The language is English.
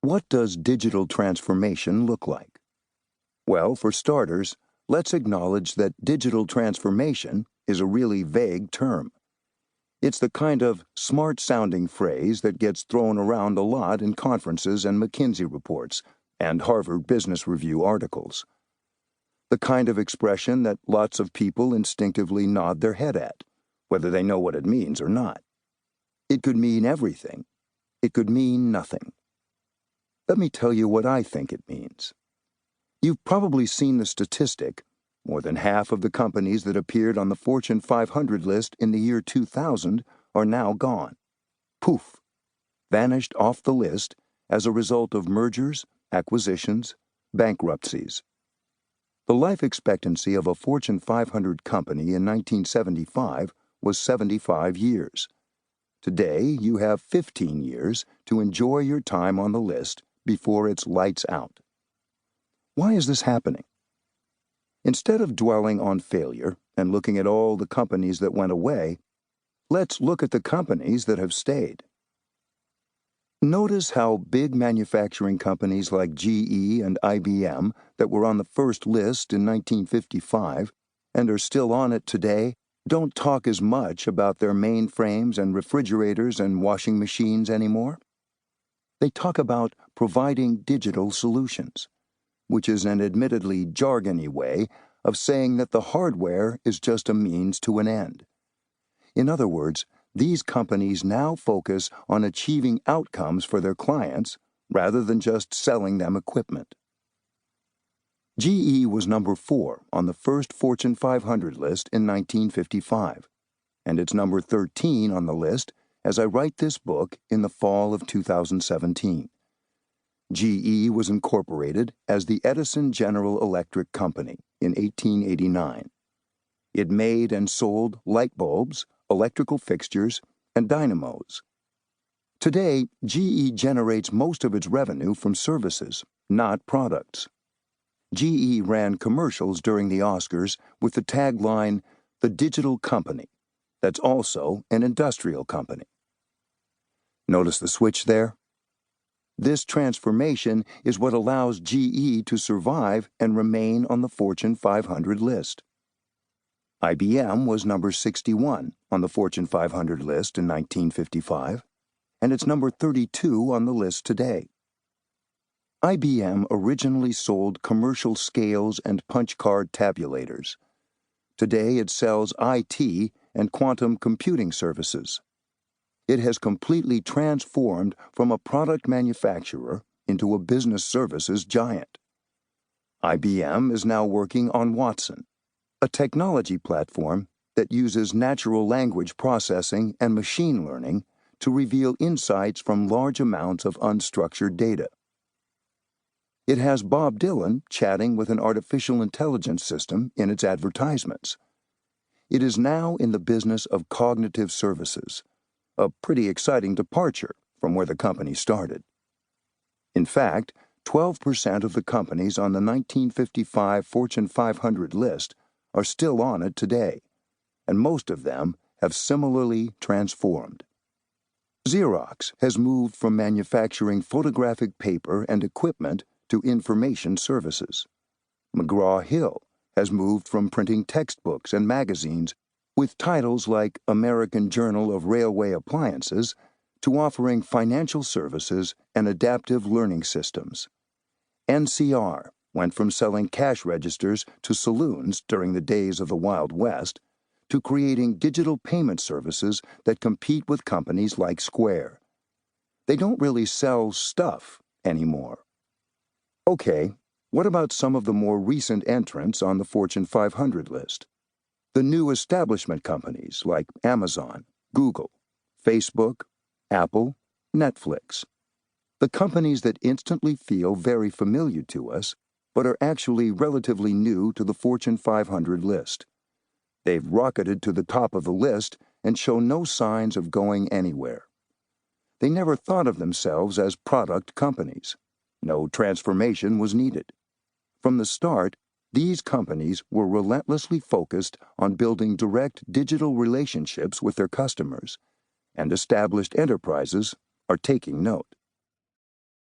What does digital transformation look like? Well, for starters, let's acknowledge that digital transformation is a really vague term. It's the kind of smart-sounding phrase that gets thrown around a lot in conferences and McKinsey reports and Harvard Business Review articles. The kind of expression that lots of people instinctively nod their head at, whether they know what it means or not. It could mean everything. It could mean nothing. Let me tell you what I think it means. You've probably seen the statistic: more than half of the companies that appeared on the Fortune 500 list in the year 2000 are now gone. Poof! Vanished off the list as a result of mergers, acquisitions, bankruptcies. The life expectancy of a Fortune 500 company in 1975 was 75 years. Today, you have 15 years to enjoy your time on the list before it's lights out. Why is this happening? Instead of dwelling on failure and looking at all the companies that went away, let's look at the companies that have stayed. Notice how big manufacturing companies like GE and IBM that were on the first list in 1955 and are still on it today don't talk as much about their mainframes and refrigerators and washing machines anymore. They talk about providing digital solutions, which is an admittedly jargony way of saying that the hardware is just a means to an end. In other words, these companies now focus on achieving outcomes for their clients rather than just selling them equipment. GE was number 4 on the first Fortune 500 list in 1955, and it's number 13 on the list as I write this book in the fall of 2017. GE was incorporated as the Edison General Electric Company in 1889. It made and sold light bulbs, electrical fixtures, and dynamos. Today, GE generates most of its revenue from services, not products. GE ran commercials during the Oscars with the tagline, "The Digital Company," that's also an industrial company. Notice the switch there? This transformation is what allows GE to survive and remain on the Fortune 500 list. IBM was number 61 on the Fortune 500 list in 1955, and it's number 32 on the list today. IBM originally sold commercial scales and punch card tabulators. Today it sells IT and quantum computing services. It has completely transformed from a product manufacturer into a business services giant. IBM is now working on Watson, a technology platform that uses natural language processing and machine learning to reveal insights from large amounts of unstructured data. It has Bob Dylan chatting with an artificial intelligence system in its advertisements. It is now in the business of cognitive services, a pretty exciting departure from where the company started. In fact, 12% of the companies on the 1955 Fortune 500 list are still on it today, and most of them have similarly transformed. Xerox has moved from manufacturing photographic paper and equipment to information services. McGraw-Hill has moved from printing textbooks and magazines with titles like American Journal of Railway Appliances to offering financial services and adaptive learning systems. NCR went from selling cash registers to saloons during the days of the Wild West to creating digital payment services that compete with companies like Square. They don't really sell stuff anymore. Okay, what about some of the more recent entrants on the Fortune 500 list? The new establishment companies like Amazon, Google, Facebook, Apple, Netflix. The companies that instantly feel very familiar to us, but are actually relatively new to the Fortune 500 list. They've rocketed to the top of the list and show no signs of going anywhere. They never thought of themselves as product companies. No transformation was needed. From the start, these companies were relentlessly focused on building direct digital relationships with their customers, and established enterprises are taking note.